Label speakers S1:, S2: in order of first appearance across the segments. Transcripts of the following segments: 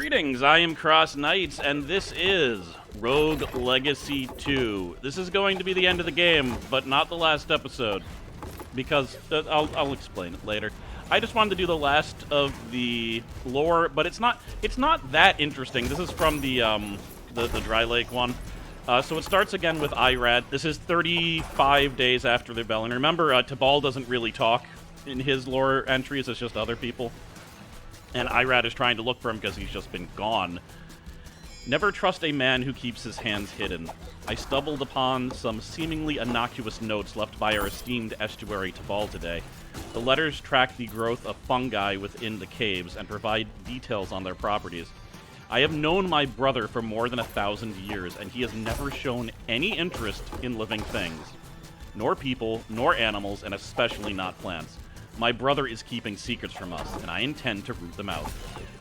S1: Greetings, I am CrossKnights, and this is Rogue Legacy 2. This is going to be the end of the game, but not the last episode, because I'll explain it later. I just wanted to do the last of the lore, but it's not that interesting. This is from the Dry Lake one. So it starts again with Irad. This is 35 days after the rebellion. Remember, Tabal doesn't really talk in his lore entries, it's just other people. And Irad is trying to look for him because he's just been gone. Never trust a man who keeps his hands hidden. I stumbled upon some seemingly innocuous notes left by our esteemed estuary Tabal today. The letters track the growth of fungi within the caves and provide details on their properties. I have known my brother for more than 1,000 years, and he has never shown any interest in living things. Nor people, nor animals, and especially not plants. My brother is keeping secrets from us, and I intend to root them out.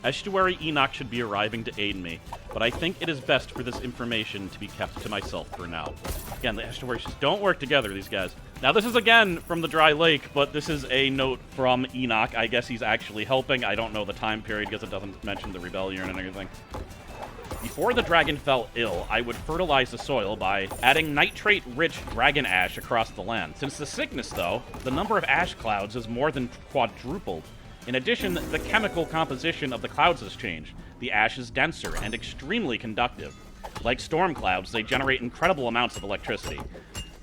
S1: Estuary Enoch should be arriving to aid me, but I think it is best for this information to be kept to myself for now. Again, the estuaries just don't work together, these guys. Now, this is again from the Dry Lake, but this is a note from Enoch. I guess he's actually helping. I don't know the time period because it doesn't mention the rebellion and anything. Before the dragon fell ill, I would fertilize the soil by adding nitrate-rich dragon ash across the land. Since the sickness, though, the number of ash clouds is more than quadrupled. In addition, the chemical composition of the clouds has changed. The ash is denser and extremely conductive. Like storm clouds, they generate incredible amounts of electricity,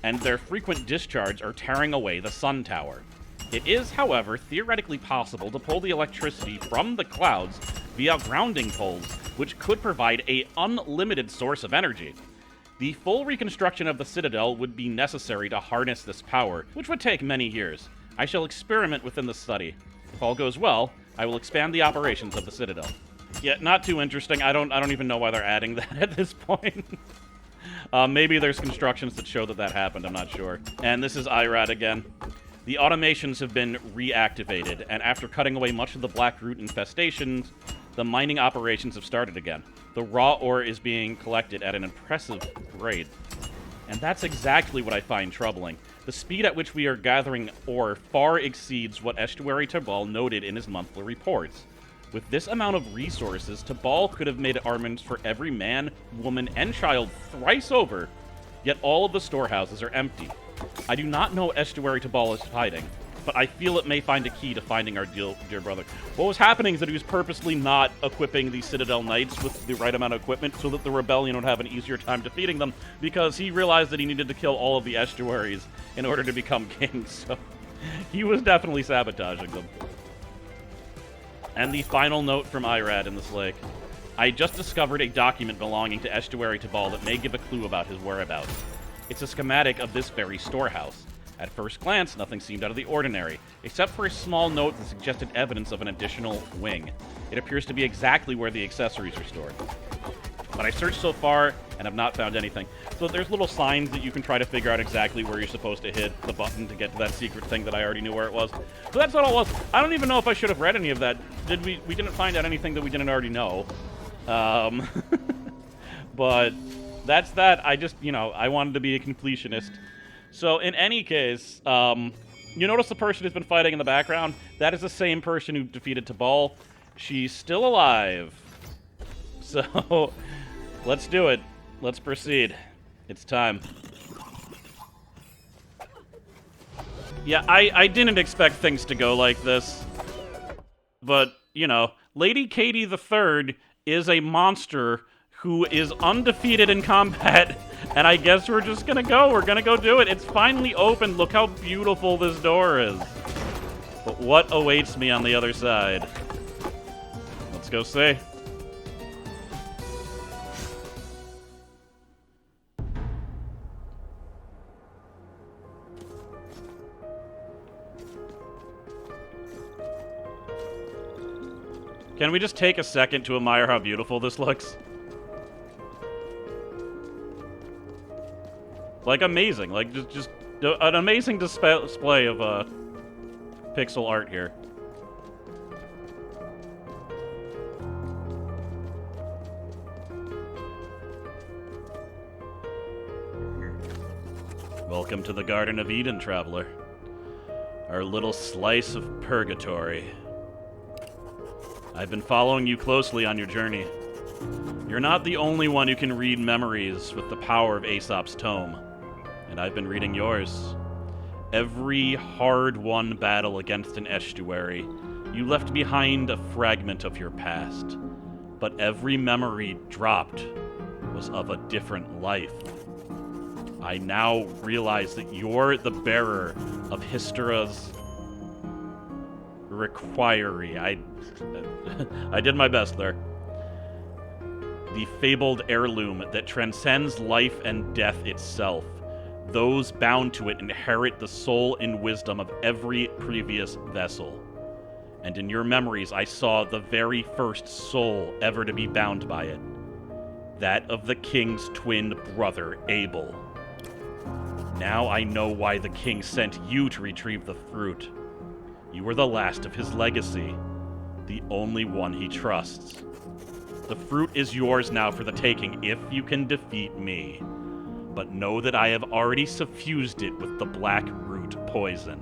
S1: and their frequent discharge are tearing away the sun tower. It is, however, theoretically possible to pull the electricity from the clouds via grounding poles, which could provide an unlimited source of energy. The full reconstruction of the Citadel would be necessary to harness this power, which would take many years. I shall experiment within the study. If all goes well, I will expand the operations of the Citadel. Yeah, not too interesting. I don't even know why they're adding that at this point. Maybe there's constructions that show that happened, I'm not sure. And this is Irad again. The automations have been reactivated, and after cutting away much of the black root infestations, the mining operations have started again. The raw ore is being collected at an impressive rate. And that's exactly what I find troubling. The speed at which we are gathering ore far exceeds what Estuary Tabal noted in his monthly reports. With this amount of resources, Tabal could have made armaments for every man, woman, and child thrice over, yet all of the storehouses are empty. I do not know Estuary Tabal is hiding, but I feel it may find a key to finding our dear brother. What was happening is that he was purposely not equipping the Citadel Knights with the right amount of equipment so that the rebellion would have an easier time defeating them, because he realized that he needed to kill all of the estuaries in order to become king, so he was definitely sabotaging them. And the final note from Irad in this lake. I just discovered a document belonging to Estuary Tabal that may give a clue about his whereabouts. It's a schematic of this very storehouse. At first glance, nothing seemed out of the ordinary, except for a small note that suggested evidence of an additional wing. It appears to be exactly where the accessories are stored. But I searched so far and have not found anything. So there's little signs that you can try to figure out exactly where you're supposed to hit the button to get to that secret thing that I already knew where it was. So that's what it was. I don't even know if I should have read any of that. We didn't find out anything that we didn't already know. But that's that. I just, I wanted to be a completionist. So in any case, you notice the person who's been fighting in the background? That is the same person who defeated Tabal. She's still alive. So let's do it. Let's proceed. It's time. Yeah, I didn't expect things to go like this. But, Lady Katie III is a monster who is undefeated in combat, and I guess we're just gonna go. We're gonna go do it. It's finally open. Look how beautiful this door is. But what awaits me on the other side? Let's go see. Can we just take a second to admire how beautiful this looks? Like, amazing. Like, just an amazing display of pixel art here. Welcome to the Garden of Eden, traveler. Our little slice of purgatory. I've been following you closely on your journey. You're not the only one who can read memories with the power of Aesop's tome, and I've been reading yours. Every hard-won battle against an estuary, you left behind a fragment of your past, but every memory dropped was of a different life. I now realize that you're the bearer of Hystera's requiree. I did my best there. The fabled heirloom that transcends life and death itself. Those bound to it inherit the soul and wisdom of every previous vessel. And in your memories, I saw the very first soul ever to be bound by it. That of the king's twin brother, Abel. Now I know why the king sent you to retrieve the fruit. You were the last of his legacy, the only one he trusts. The fruit is yours now for the taking if you can defeat me. But know that I have already suffused it with the black root poison.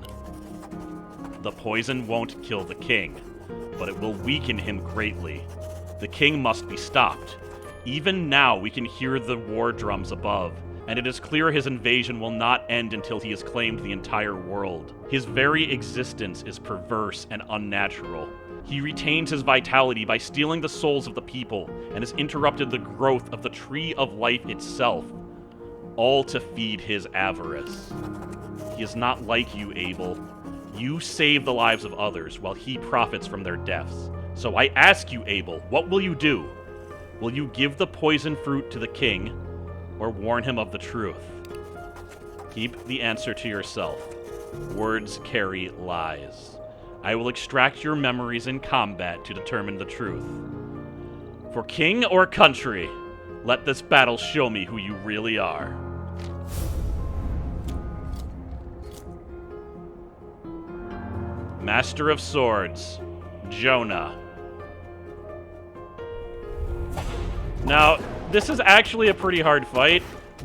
S1: The poison won't kill the king, but it will weaken him greatly. The king must be stopped. Even now we can hear the war drums above, and it is clear his invasion will not end until he has claimed the entire world. His very existence is perverse and unnatural. He retains his vitality by stealing the souls of the people, and has interrupted the growth of the tree of life itself, all to feed his avarice. He is not like you, Abel. You save the lives of others, while he profits from their deaths. So I ask you, Abel, what will you do? Will you give the poison fruit to the king, or warn him of the truth? Keep the answer to yourself. Words carry lies. I will extract your memories in combat to determine the truth. For king or country, let this battle show me who you really are. Master of Swords, Jonah. Now, this is actually a pretty hard fight,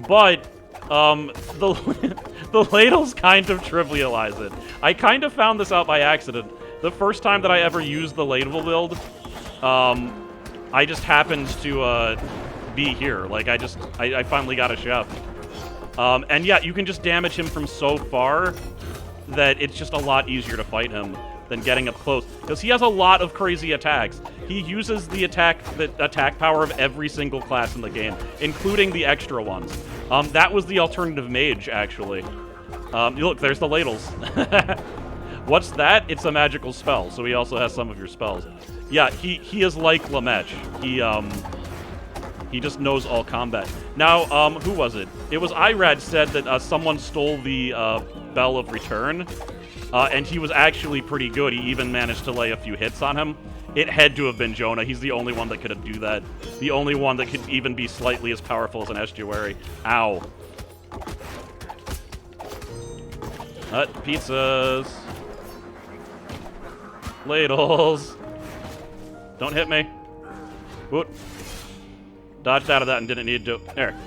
S1: but the ladles kind of trivialize it. I kind of found this out by accident. The first time that I ever used the ladle build, I just happened to be here. Like, I finally got a chef. And yeah, you can just damage him from so far that it's just a lot easier to fight him than getting up close, because he has a lot of crazy attacks. He uses the attack power of every single class in the game, including the extra ones. That was the alternative mage, actually. Look, there's the ladles. What's that? It's a magical spell, so he also has some of your spells. Yeah, he is like Lamech. He just knows all combat. Now, who was it? It was Irad said that someone stole the Bell of Return, and he was actually pretty good. He even managed to lay a few hits on him. It had to have been Jonah. He's the only one that could do that. The only one that could even be slightly as powerful as an estuary. Ow. Pizzas. Ladles. Don't hit me. Whoop. Dodged out of that and didn't need to. There.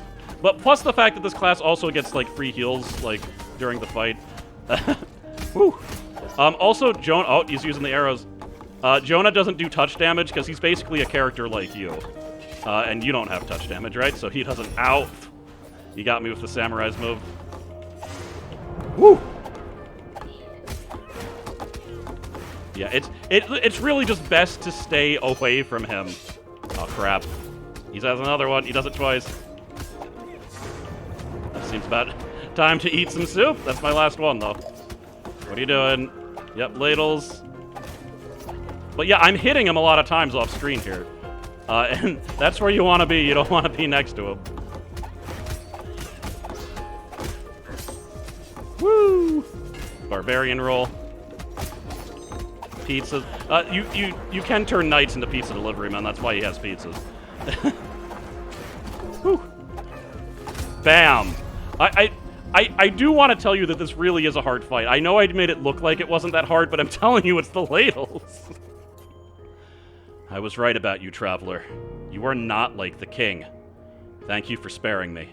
S1: But plus the fact that this class also gets, like, free heals, like, during the fight. Woo. Also, Jonah... Oh, he's using the arrows. Jonah doesn't do touch damage because he's basically a character like you. And you don't have touch damage, right? So he doesn't... Ow! He got me with the Samurai's move. Woo! Yeah, it's really just best to stay away from him. Oh, crap. He has another one. He does it twice. That seems about time to eat some soup. That's my last one, though. What are you doing? Yep, ladles. But yeah, I'm hitting him a lot of times off screen here. And that's where you want to be. You don't want to be next to him. Woo! Barbarian roll. Pizzas. You can turn knights into pizza delivery, man. That's why he has pizzas. Whew. Bam. I do want to tell you that this really is a hard fight. I know I made it look like it wasn't that hard, but I'm telling you it's the ladles. I was right about you, traveler. You are not like the king. Thank you for sparing me.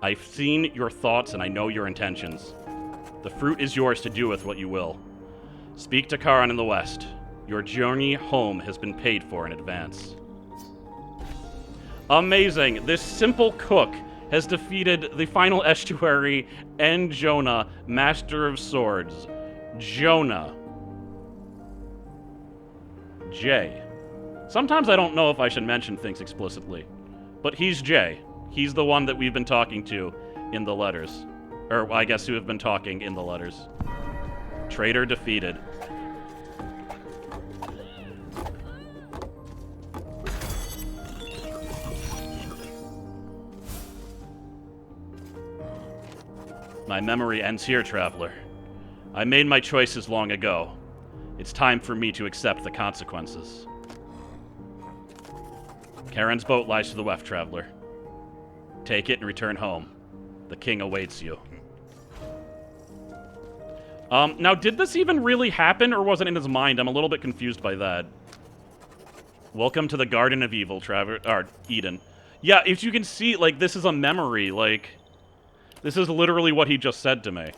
S1: I've seen your thoughts and I know your intentions. The fruit is yours to do with what you will. Speak to Charon in the west. Your journey home has been paid for in advance. Amazing. This simple cook has defeated the final estuary and Jonah, Master of Swords. Jonah. Jay. Sometimes I don't know if I should mention things explicitly, but he's Jay. He's the one that we've been talking to in the letters. Or, I guess who have been talking in the letters. Traitor defeated. My memory ends here, traveler. I made my choices long ago. It's time for me to accept the consequences. Karen's boat lies to the left, traveler. Take it and return home. The king awaits you. Now, did this even really happen, or was it in his mind? I'm a little bit confused by that. Welcome to the Garden of Evil, Eden. Yeah, if you can see, like, this is a memory, like... This is literally what he just said to me.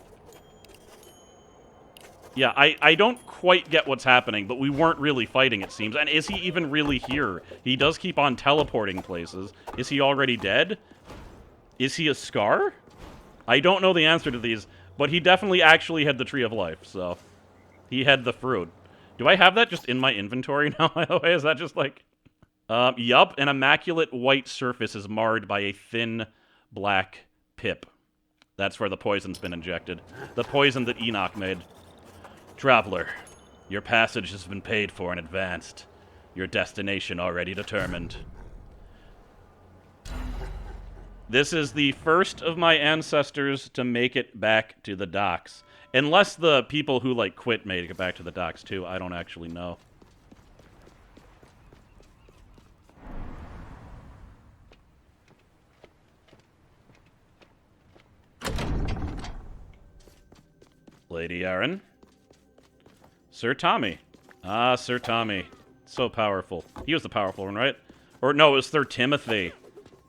S1: Yeah, I don't quite get what's happening, but we weren't really fighting, it seems. And is he even really here? He does keep on teleporting places. Is he already dead? Is he a Scar? I don't know the answer to these, but he definitely actually had the Tree of Life, so... He had the fruit. Do I have that just in my inventory now, by the way? Is that just like... Yup, an immaculate white surface is marred by a thin black pip. That's where the poison's been injected. The poison that Enoch made. Traveler, your passage has been paid for in advance. Your destination already determined. This is the first of my ancestors to make it back to the docks. Unless the people who, like, quit made it back to the docks, too. I don't actually know. Lady Aaron. Sir Tommy. Ah, Sir Tommy. So powerful. He was the powerful one, right? Or no, it was Sir Timothy.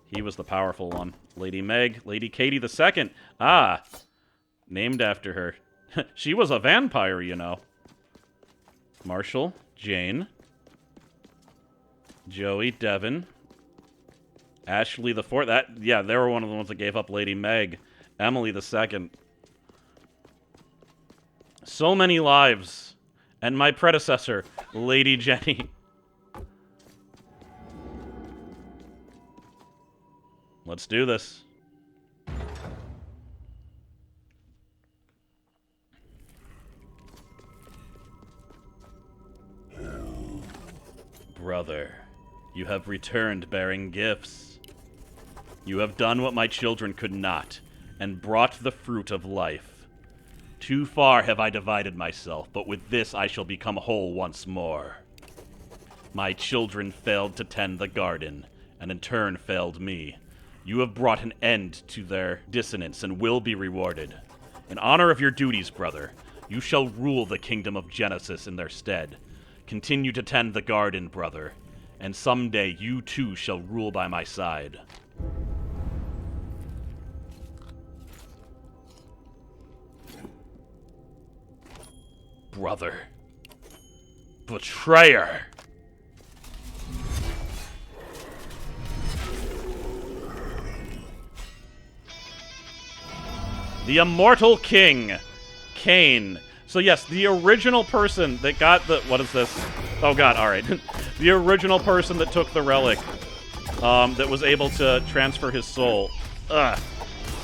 S1: He was the powerful one. Lady Meg. Lady Katie II. Ah. Named after her. She was a vampire, you know. Marshall. Jane. Joey. Devon. Ashley the Fourth. Yeah, they were one of the ones that gave up Lady Meg. Emily II. So many lives. And my predecessor, Lady Jenny. Let's do this. Brother, you have returned bearing gifts. You have done what my children could not, and brought the fruit of life. Too far have I divided myself, but with this I shall become whole once more. My children failed to tend the garden, and in turn failed me. You have brought an end to their dissonance and will be rewarded. In honor of your duties, brother, you shall rule the kingdom of Genesis in their stead. Continue to tend the garden, brother, and someday you too shall rule by my side. Brother. Betrayer! The Immortal King, Cain. So yes, the original person that got the... What is this? Oh god, alright. The original person that took the relic, that was able to transfer his soul,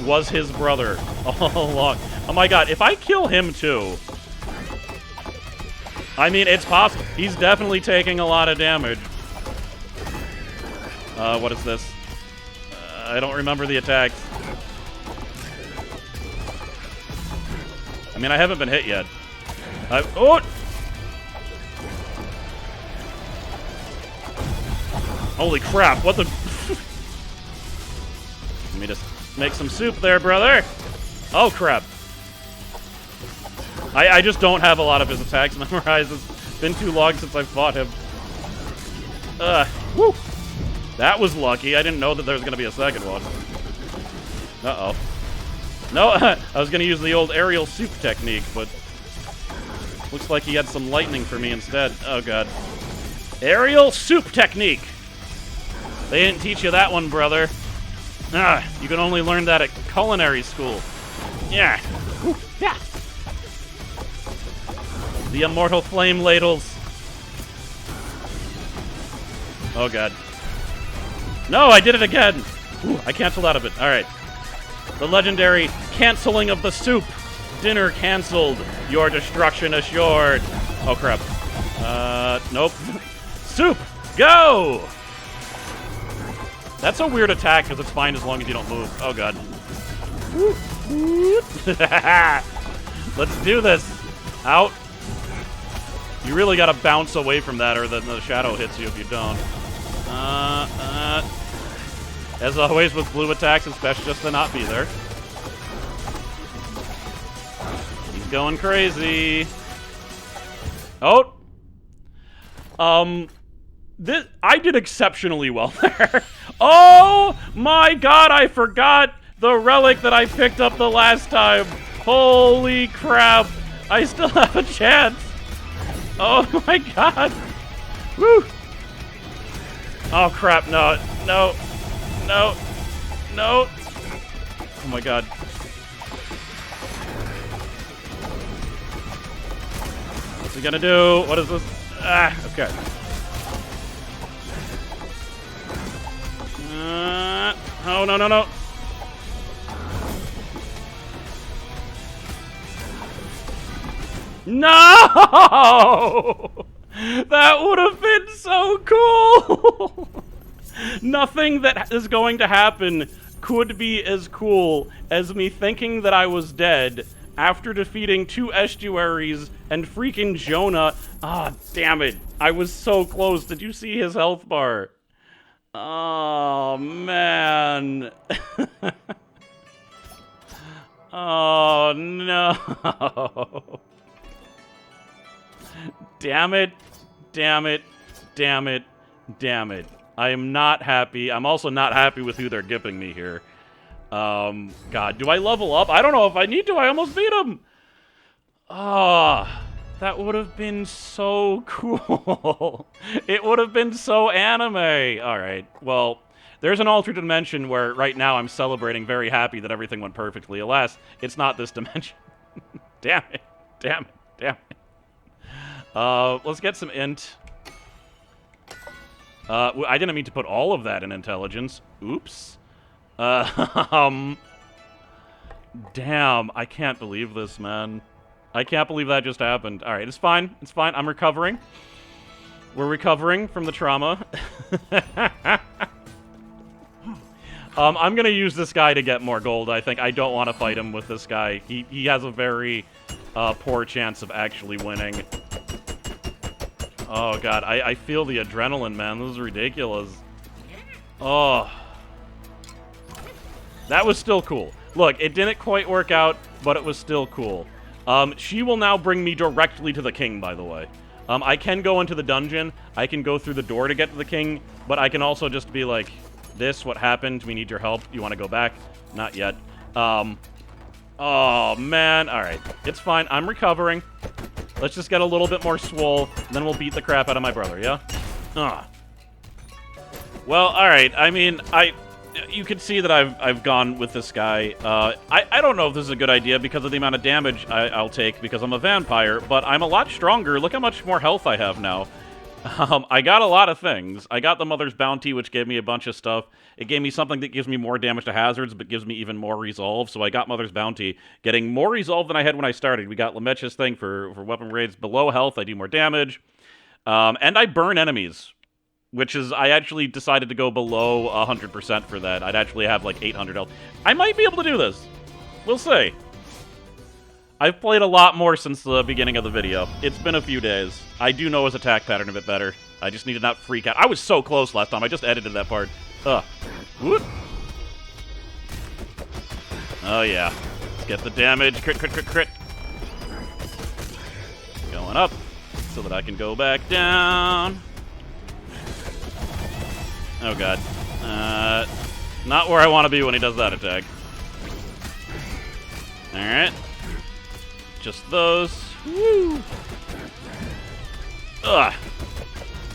S1: was his brother all along. Oh my god, if I kill him too... I mean, it's possible. He's definitely taking a lot of damage. What is this? I don't remember the attacks. I mean, I haven't been hit yet. Oh! Holy crap, what the... Let me just make some soup there, brother. Oh, crap. I just don't have a lot of his attacks memorized. It's been too long since I've fought him. Woo! That was lucky. I didn't know that there was going to be a second one. Uh-oh. No, I was going to use the old aerial soup technique, but... Looks like he had some lightning for me instead. Oh, God. Aerial soup technique. They didn't teach you that one, brother. Ah, you can only learn that at culinary school. Yeah. Ooh, yeah. The immortal flame ladles. Oh, God. No, I did it again. Ooh, I canceled out of it. All right. The legendary canceling of the soup. Dinner canceled. Your destruction assured. Oh, crap. Nope. Soup, go! That's a weird attack because it's fine as long as you don't move. Oh, God. Let's do this. Out. You really got to bounce away from that or then the shadow hits you if you don't. As always with blue attacks, it's best just to not be there. He's going crazy. Oh. I did exceptionally well there. Oh my God, I forgot the relic that I picked up the last time. Holy crap. I still have a chance. Oh my God. Woo. Oh crap, no. No. No. No. Oh my God. What's he gonna do? What is this? Ah, okay. Oh, no, no, no. No! That would have been so cool! Nothing that is going to happen could be as cool as me thinking that I was dead after defeating 2 estuaries and freaking Jonah. Ah, damn it. I was so close. Did you see his health bar? Oh, man. Oh, no. Damn it. Damn it. Damn it. Damn it. I am not happy. I'm also not happy with who they're giving me here. God, do I level up? I don't know if I need to. I almost beat him. Ah, that would have been so cool. It would have been so anime. All right, well, there's an alternate dimension where right now I'm celebrating very happy that everything went perfectly. Alas, it's not this dimension. Damn it. Damn it. Damn it. Let's get some int. I didn't mean to put all of that in intelligence. Oops. Damn, I can't believe this, man. I can't believe that just happened. All right, it's fine. It's fine. I'm recovering. We're recovering from the trauma. I'm going to use this guy to get more gold, I think. I don't want to fight him with this guy. He has a very poor chance of actually winning. Oh, God. I feel the adrenaline, man. This is ridiculous. Oh. That was still cool. Look, it didn't quite work out, but it was still cool. She will now bring me directly to the king, by the way. I can go into the dungeon. I can go through the door to get to the king, but I can also just be like, this, what happened? We need your help. You want to go back? Not yet. Oh, man. All right. It's fine. I'm recovering. Let's just get a little bit more swole, and then we'll beat the crap out of my brother, yeah? Well, all right. I mean, you can see that I've gone with this guy. I don't know if this is a good idea because of the amount of damage I'll take because I'm a vampire, but I'm a lot stronger. Look how much more health I have now. I got a lot of things. I got the Mother's Bounty, which gave me a bunch of stuff. It gave me something that gives me more damage to hazards, but gives me even more resolve. So I got Mother's Bounty, getting more resolve than I had when I started. We got Lemech's thing for weapon raids. Below health, I do more damage. And I burn enemies, which is, I actually decided to go below 100% for that. I'd actually have like 800 health. I might be able to do this. We'll see. I've played a lot more since the beginning of the video. It's been a few days. I do know his attack pattern a bit better. I just need to not freak out. I was so close last time. I just edited that part. Whoop. Oh, yeah. Get the damage. Crit, crit, crit, crit. Going up so that I can go back down. Oh, God. Not where I want to be when he does that attack. All right. Just those. Woo! Ugh.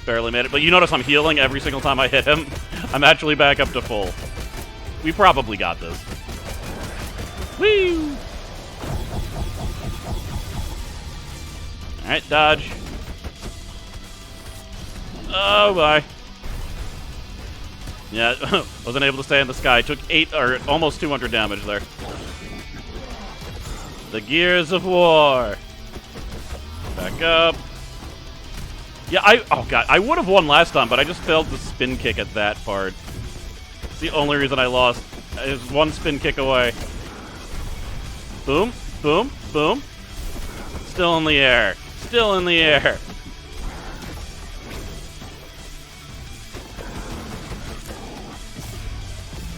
S1: Barely made it. But you notice I'm healing every single time I hit him. I'm actually back up to full. We probably got this. Woo! Alright, dodge. Oh, bye. Yeah, wasn't able to stay in the sky. Took 8 or almost 200 damage there. The gears of war. Back up. Yeah, oh god, I would have won last time, but I just failed the spin kick at that part. It's the only reason I lost. I was one spin kick away. Boom, boom, boom. Still in the air. Still in the air.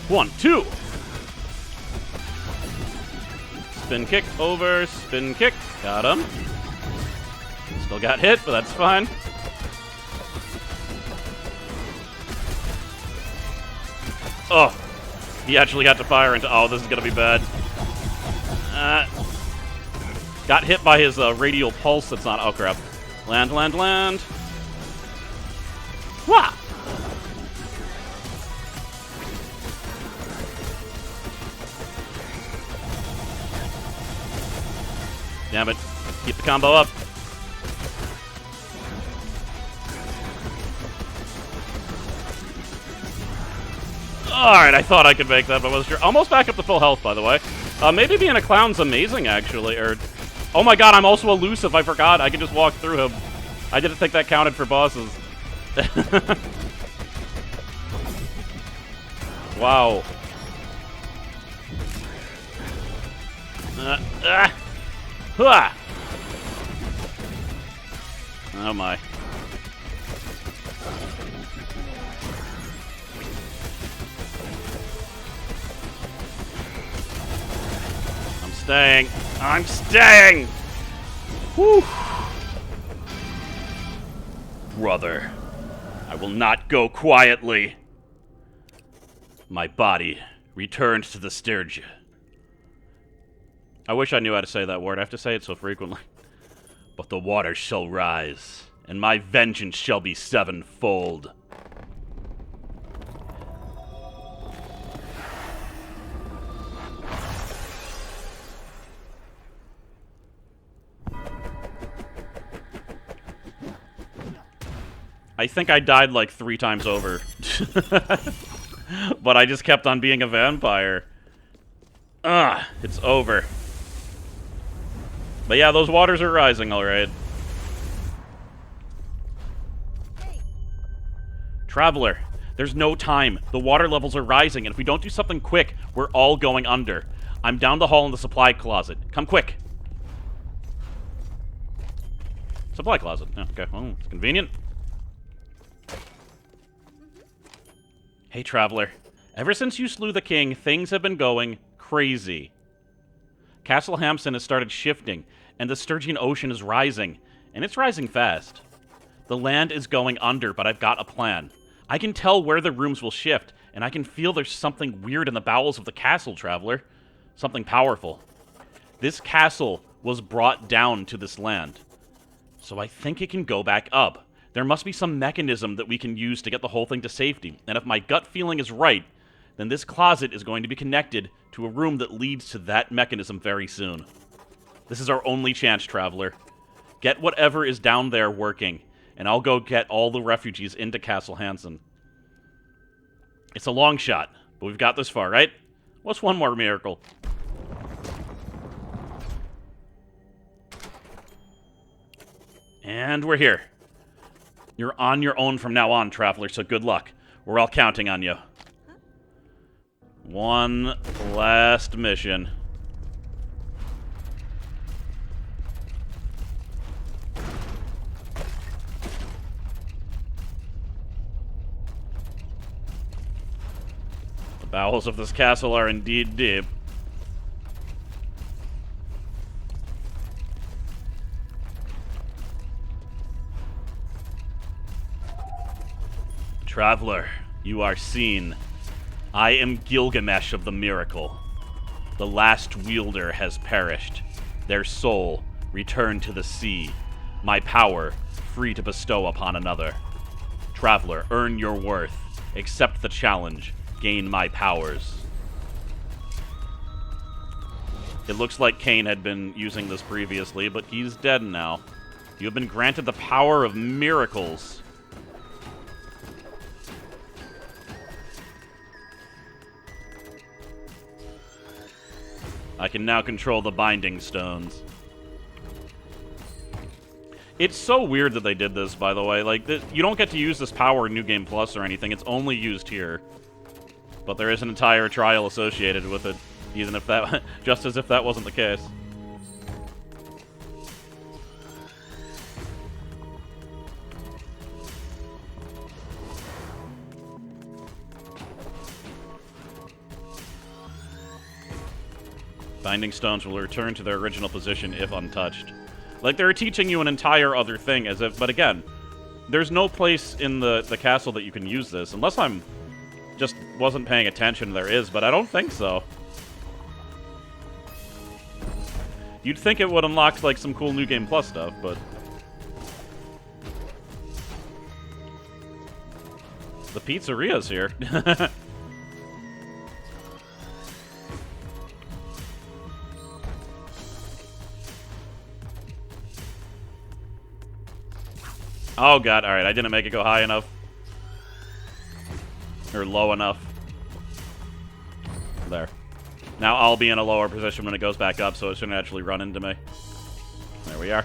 S1: One, two. Spin kick over, spin kick. Got him. Still got hit, but that's fine. Oh, he actually got to fire into. Oh, this is gonna be bad. Got hit by his radial pulse. That's not. Oh crap! Land, land, land. Wah! Damn it! Keep the combo up. Alright, I thought I could make that, but I wasn't sure. Almost back up to full health, by the way. Maybe being a clown's amazing, actually. Oh my god, I'm also elusive. I forgot. I can just walk through him. I didn't think that counted for bosses. Wow. Oh my. Staying. I'm staying! Whew. Brother, I will not go quietly. My body returns to the Sturgia. I wish I knew how to say that word. I have to say it so frequently. But the waters shall rise, and my vengeance shall be sevenfold. I think I died like 3 times over. But I just kept on being a vampire. It's over. But yeah, those waters are rising, alright. Hey. Traveler, there's no time. The water levels are rising, and if we don't do something quick, we're all going under. I'm down the hall in the supply closet. Come quick. Supply closet. Oh, okay, well, it's convenient. Hey, Traveler. Ever since you slew the king, things have been going crazy. Castle Hampson has started shifting, and the Stygian Ocean is rising, and it's rising fast. The land is going under, but I've got a plan. I can tell where the rooms will shift, and I can feel there's something weird in the bowels of the castle, Traveler. Something powerful. This castle was brought down to this land, so I think it can go back up. There must be some mechanism that we can use to get the whole thing to safety. And if my gut feeling is right, then this closet is going to be connected to a room that leads to that mechanism very soon. This is our only chance, Traveler. Get whatever is down there working, and I'll go get all the refugees into Castle Hansen. It's a long shot, but we've got this far, right? What's one more miracle? And we're here. You're on your own from now on, Traveler, so good luck. We're all counting on you. One last mission. The bowels of this castle are indeed deep. Traveler, you are seen. I am Gilgamesh of the Miracle. The last wielder has perished. Their soul returned to the sea. My power free to bestow upon another. Traveler, earn your worth. Accept the challenge. Gain my powers. It looks like Cain had been using this previously, but he's dead now. You have been granted the power of miracles. I can now control the binding stones. It's so weird that they did this, by the way. Like, you don't get to use this power in New Game Plus or anything. It's only used here. But there is an entire trial associated with it, even if that, just as if that wasn't the case. Binding stones will return to their original position if untouched. Like, they're teaching you an entire other thing, as if... But again, there's no place in the castle that you can use this, unless I'm... just wasn't paying attention. There is, but I don't think so. You'd think it would unlock, like, some cool New Game Plus stuff, but... The pizzeria's here. Oh god, alright, I didn't make it go high enough. Or low enough. There. Now I'll be in a lower position when it goes back up, so it shouldn't actually run into me. There we are.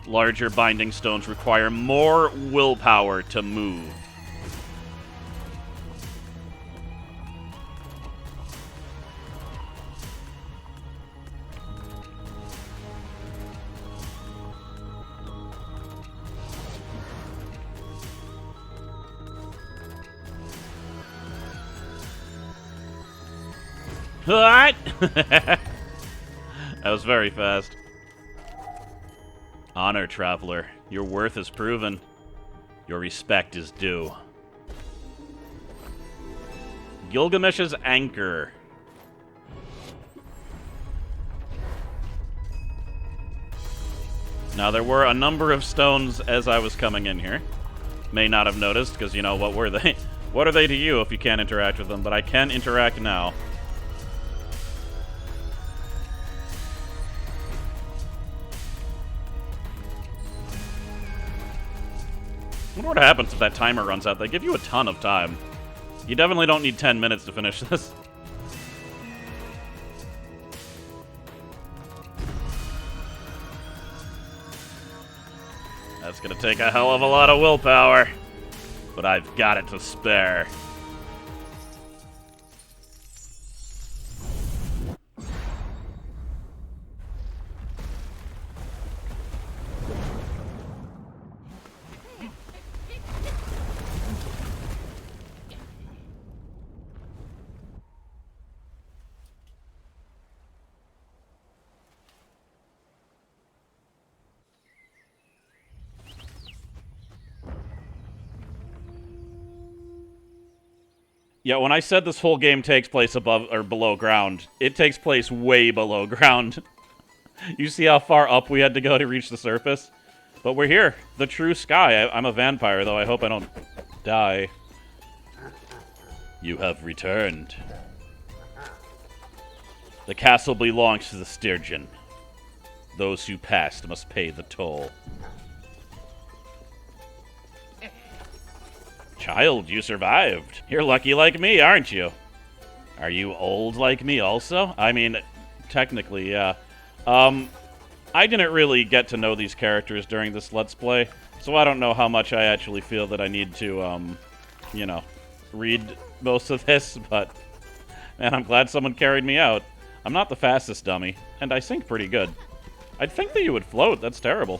S1: Larger binding stones require more willpower to move. What? That was very fast. Honor, traveler. Your worth is proven. Your respect is due. Gilgamesh's Anchor. Now, there were a number of stones as I was coming in here. May not have noticed, because, you know, what were they? What are they to you if you can't interact with them? But I can interact now. I wonder what happens if that timer runs out. They give you a ton of time. You definitely don't need 10 minutes to finish this. That's gonna take a hell of a lot of willpower. But I've got it to spare. Yeah, when I said this whole game takes place above or below ground, it takes place way below ground. You see how far up we had to go to reach the surface? But we're here. The true sky. I'm a vampire, though. I hope I don't die. You have returned. The castle belongs to the Stygian. Those who passed must pay the toll. Child, you survived. You're lucky like me, aren't you? Are you old like me also? I mean, technically, yeah. I didn't really get to know these characters during this Let's Play, so I don't know how much I actually feel that I need to, you know, read most of this, but, man, I'm glad someone carried me out. I'm not the fastest dummy, and I sink pretty good. I'd think that you would float. That's terrible.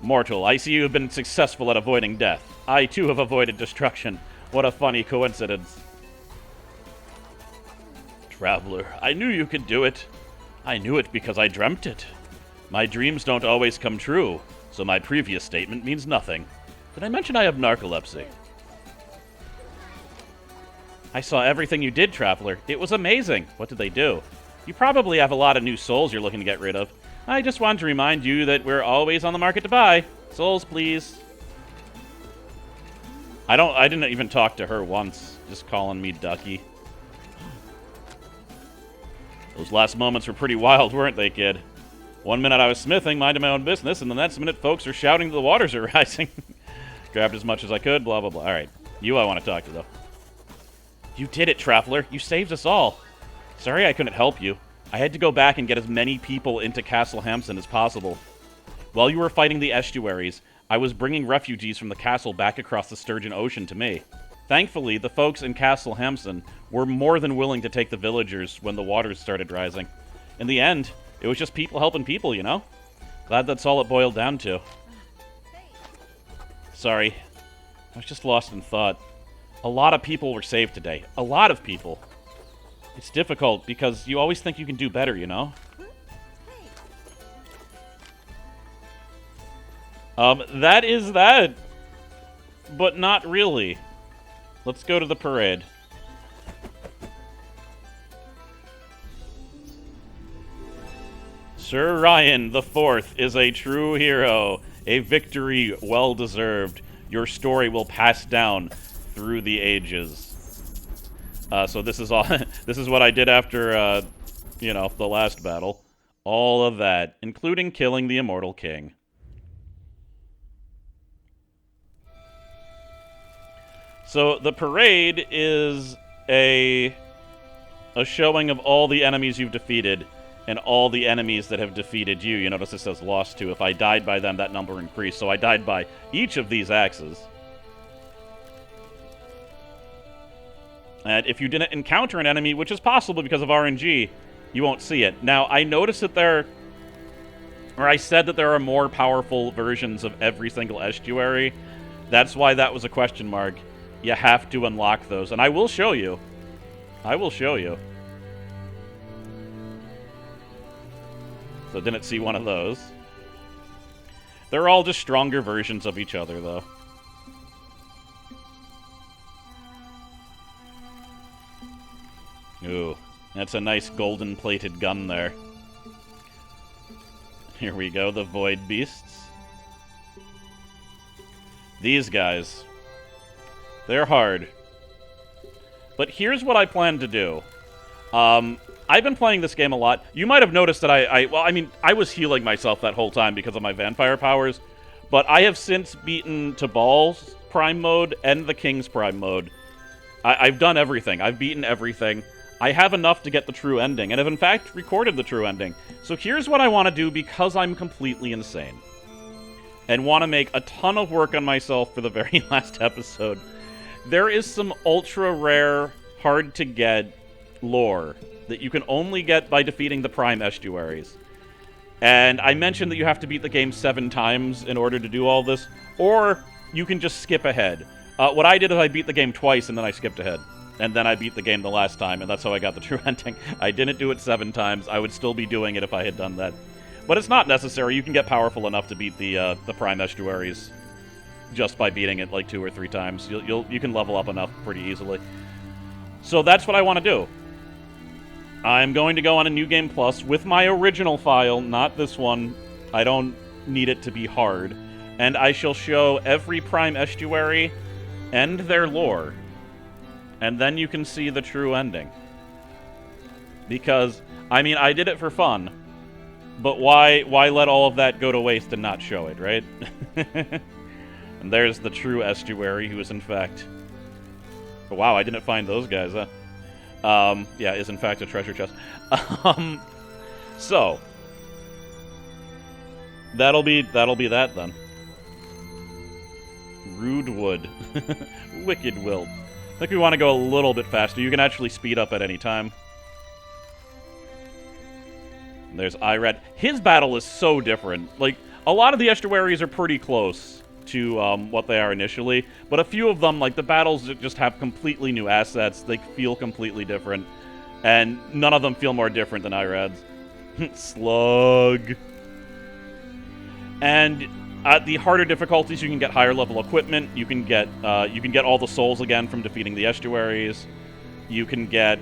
S1: Mortal, I see you have been successful at avoiding death. I, too, have avoided destruction. What a funny coincidence. Traveler, I knew you could do it. I knew it because I dreamt it. My dreams don't always come true, so my previous statement means nothing. Did I mention I have narcolepsy? I saw everything you did, Traveler. It was amazing. What did they do? You probably have a lot of new souls you're looking to get rid of. I just want to remind you that we're always on the market to buy. Souls, please. I didn't even talk to her once, just calling me Ducky. Those last moments were pretty wild, weren't they, kid? One minute I was smithing, minding my own business, and the next minute folks are shouting the waters are rising. Grabbed as much as I could, blah, blah, blah. All right, you I want to talk to, though. You did it, Traveler. You saved us all. Sorry I couldn't help you. I had to go back and get as many people into Castle Hampson as possible. While you were fighting the estuaries, I was bringing refugees from the castle back across the Sturgeon Ocean to me. Thankfully, the folks in Castle Hampson were more than willing to take the villagers when the waters started rising. In the end, it was just people helping people, you know? Glad that's all it boiled down to. Sorry. I was just lost in thought. A lot of people were saved today. A lot of people. It's difficult because you always think you can do better, you know? That is that. But not really. Let's go to the parade. Sir Ryan the Fourth is a true hero. A victory well deserved. Your story will pass down through the ages. So this is all. This is what I did after, you know, the last battle. All of that, including killing the Immortal King. So the parade is a showing of all the enemies you've defeated and all the enemies that have defeated you. You notice it says lost to. If I died by them, that number increased. So I died by each of these axes. And if you didn't encounter an enemy, which is possible because of RNG, you won't see it. Now, I noticed that I said that there are more powerful versions of every single estuary. That's why that was a question mark. You have to unlock those. And I will show you. I will show you. So didn't see one of those. They're all just stronger versions of each other, though. Ooh, that's a nice golden-plated gun there. Here we go, the Void Beasts. These guys. They're hard. But here's what I plan to do. I've been playing this game a lot. You might have noticed that I was healing myself that whole time because of my vampire powers. But I have since beaten Tabal's Prime Mode and the King's Prime Mode. I've done everything. I've beaten everything. I have enough to get the true ending, and have in fact recorded the true ending. So here's what I want to do because I'm completely insane. And want to make a ton of work on myself for the very last episode. There is some ultra-rare, hard-to-get lore that you can only get by defeating the Prime Estuaries. And I mentioned that you have to beat the game 7 times in order to do all this, or you can just skip ahead. What I did is I beat the game twice, and then I skipped ahead. And then I beat the game the last time, and that's how I got the true ending. I didn't do it 7 times. I would still be doing it if I had done that. But it's not necessary. You can get powerful enough to beat the Prime Estuaries just by beating it like 2 or 3 times. You can level up enough pretty easily. So that's what I want to do. I'm going to go on a New Game Plus with my original file, not this one. I don't need it to be hard. And I shall show every Prime Estuary and their lore. And then you can see the true ending. Because, I mean, I did it for fun. But why let all of that go to waste and not show it, right? And there's the true estuary, who is in fact... Oh, wow, I didn't find those guys, huh? Yeah, is in fact a treasure chest. So... That'll be that, then. Rude Wood. Wicked Wilt. I think we want to go a little bit faster. You can actually speed up at any time. And there's Irad. His battle is so different. Like, a lot of the estuaries are pretty close to what they are initially, but a few of them, like, the battles just have completely new assets. They feel completely different, and none of them feel more different than Irad's. Slug. And at the harder difficulties, you can get higher level equipment. You can get all the souls again from defeating the estuaries. You can get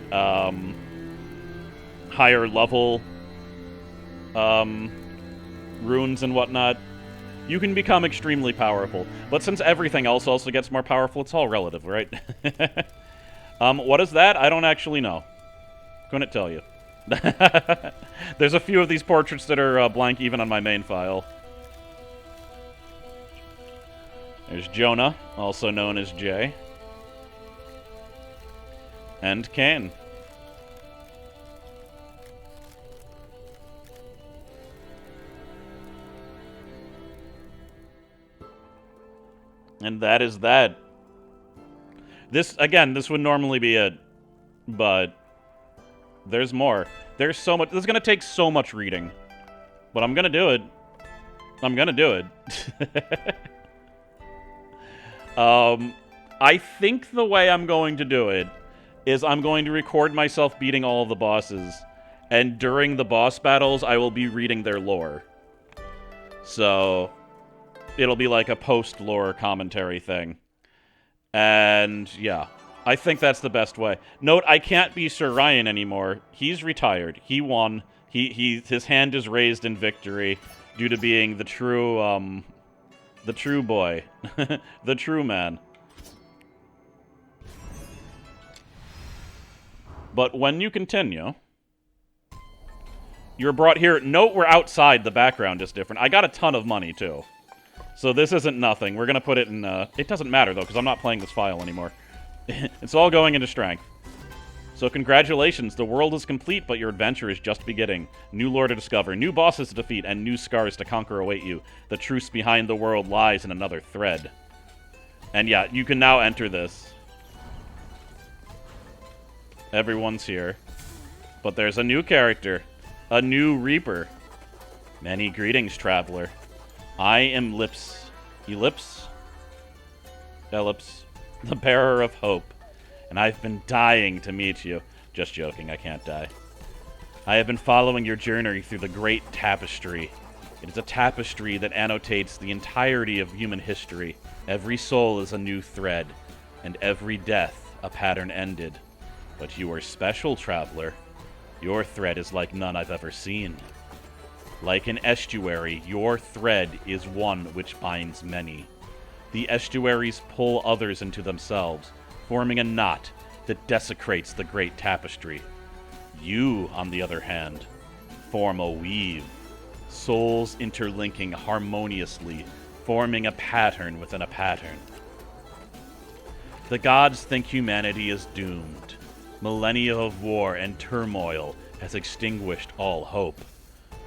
S1: higher level runes and whatnot, you can become extremely powerful. But since everything else also gets more powerful, it's all relative, right? What is that? I don't actually know. Couldn't tell you. There's a few of these portraits that are blank even on my main file. There's Jonah, also known as Jay. And Cain. And that is that. This, again, this would normally be it, but there's more. There's so much. This is going to take so much reading, but I'm going to do it. I'm going to do it. I think the way I'm going to do it is I'm going to record myself beating all of the bosses, and during the boss battles, I will be reading their lore. So it'll be like a post-lore commentary thing. And, yeah, I think that's the best way. Note, I can't be Sir Ryan anymore. He's retired. He won. His hand is raised in victory due to being the true boy. The true man. But when you continue, you're brought here. Note we're outside. The background is different. I got a ton of money, too. So this isn't nothing. We're going to put it in... it doesn't matter, though, because I'm not playing this file anymore. It's all going into strength. So congratulations. The world is complete, but your adventure is just beginning. New lore to discover, new bosses to defeat, and new scars to conquer await you. The truth behind the world lies in another thread. And yeah, you can now enter this. Everyone's here. But there's a new character. A new Reaper. Many greetings, traveler. I am Ellipse, the bearer of hope, and I've been dying to meet you. Just joking, I can't die. I have been following your journey through the great tapestry. It is a tapestry that annotates the entirety of human history. Every soul is a new thread, and every death a pattern ended. But you are special, traveler. Your thread is like none I've ever seen. Like an estuary, your thread is one which binds many. The estuaries pull others into themselves, forming a knot that desecrates the great tapestry. You, on the other hand, form a weave, souls interlinking harmoniously, forming a pattern within a pattern. The gods think humanity is doomed. Millennia of war and turmoil has extinguished all hope.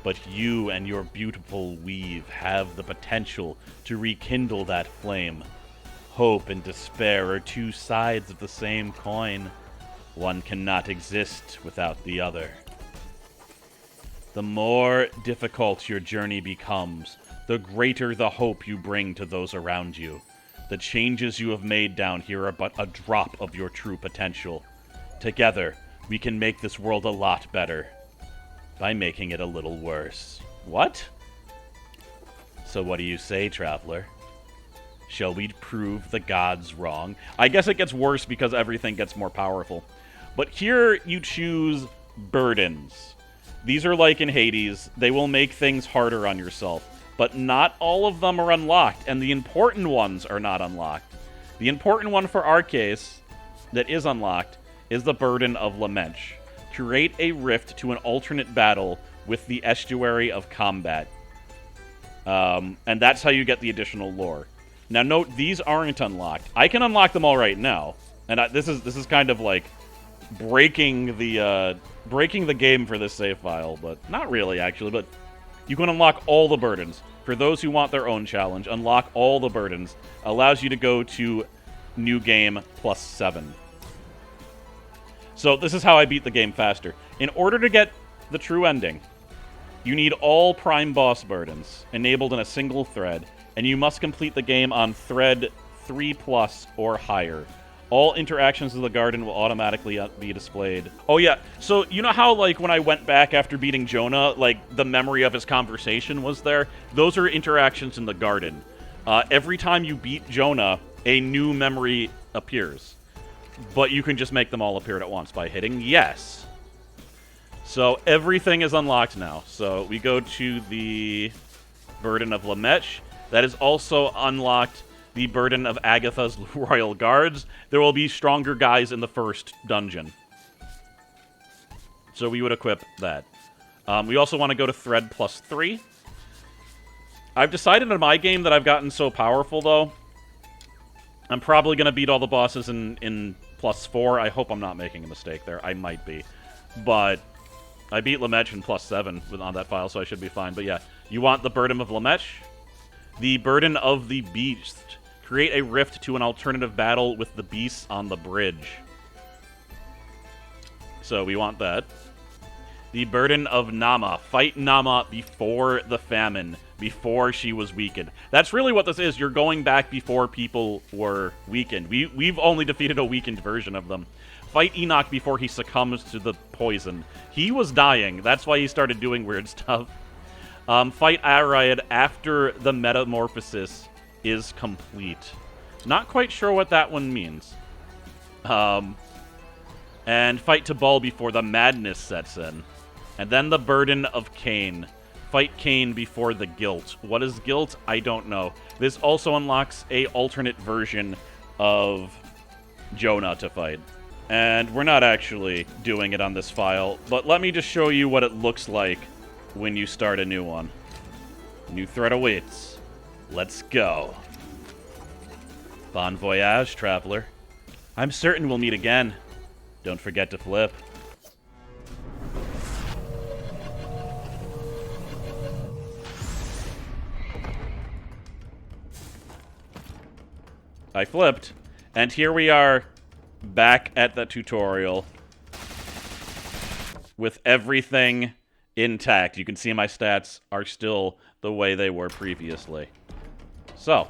S1: But you and your beautiful weave have the potential to rekindle that flame. Hope and despair are two sides of the same coin. One cannot exist without the other. The more difficult your journey becomes, the greater the hope you bring to those around you. The changes you have made down here are but a drop of your true potential. Together, we can make this world a lot better. By making it a little worse. What? So what do you say, traveler? Shall we prove the gods wrong? I guess it gets worse because everything gets more powerful. But here you choose burdens. These are like in Hades. They will make things harder on yourself. But not all of them are unlocked, and the important ones are not unlocked. The important one for our case that is unlocked is the burden of Lament. Create a rift to an alternate battle with the estuary of combat. And that's how you get the additional lore. Now note, these aren't unlocked. I can unlock them all right now. And this is kind of like breaking the game for this save file, but not really actually, but you can unlock all the burdens. For those who want their own challenge, unlock all the burdens. Allows you to go to new game +7. So this is how I beat the game faster. In order to get the true ending, you need all prime boss burdens enabled in a single thread, and you must complete the game on thread 3+ or higher. All interactions with the garden will automatically be displayed. Oh yeah, so you know how like when I went back after beating Jonah, like the memory of his conversation was there? Those are interactions in the garden. Every time you beat Jonah, a new memory appears. But you can just make them all appear at once by hitting yes. So everything is unlocked now. So we go to the Burden of Lamech. That is also unlocked the Burden of Agatha's Royal Guards. There will be stronger guys in the first dungeon. So we would equip that. We also want to go to Thread +3. I've decided in my game that I've gotten so powerful, though, I'm probably going to beat all the bosses in +4. I hope I'm not making a mistake there. I might be. But I beat Lamech in +7 on that file, so I should be fine. But yeah, you want the Burden of Lamech. The Burden of the Beast. Create a rift to an alternative battle with the beasts on the bridge. So we want that. The Burden of Nama. Fight Nama before the famine, before she was weakened. That's really what this is. You're going back before people were weakened. We've only defeated a weakened version of them. Fight Enoch before he succumbs to the poison. He was dying. That's why he started doing weird stuff. Fight Ariad after the metamorphosis is complete. Not quite sure what that one means. And fight Tabal before the madness sets in. And then the Burden of Cain. Fight Cain before the guilt. What is guilt? I don't know. This also unlocks a alternate version of Jonah to fight. And we're not actually doing it on this file, but let me just show you what it looks like when you start a new one. New threat awaits. Let's go. Bon voyage, traveler. I'm certain we'll meet again. Don't forget to flip. I flipped, and here we are back at the tutorial with everything intact. You can see my stats are still the way they were previously. So,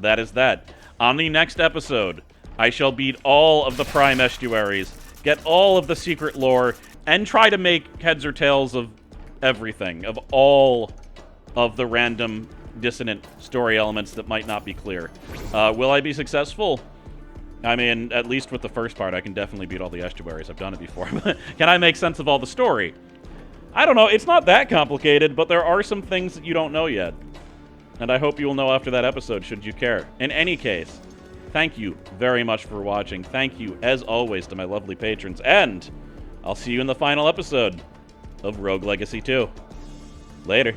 S1: that is that. On the next episode, I shall beat all of the Prime Estuaries, get all of the secret lore, and try to make heads or tails of everything, of all of the random dissonant story elements that might not be clear. Will I be successful? I mean, at least with the first part, I can definitely beat all the estuaries. I've done it before. Can I make sense of all the story? I don't know. It's not that complicated, but there are some things that you don't know yet. And I hope you will know after that episode, should you care. In any case, thank you very much for watching. Thank you, as always, to my lovely patrons. And I'll see you in the final episode of Rogue Legacy 2. Later.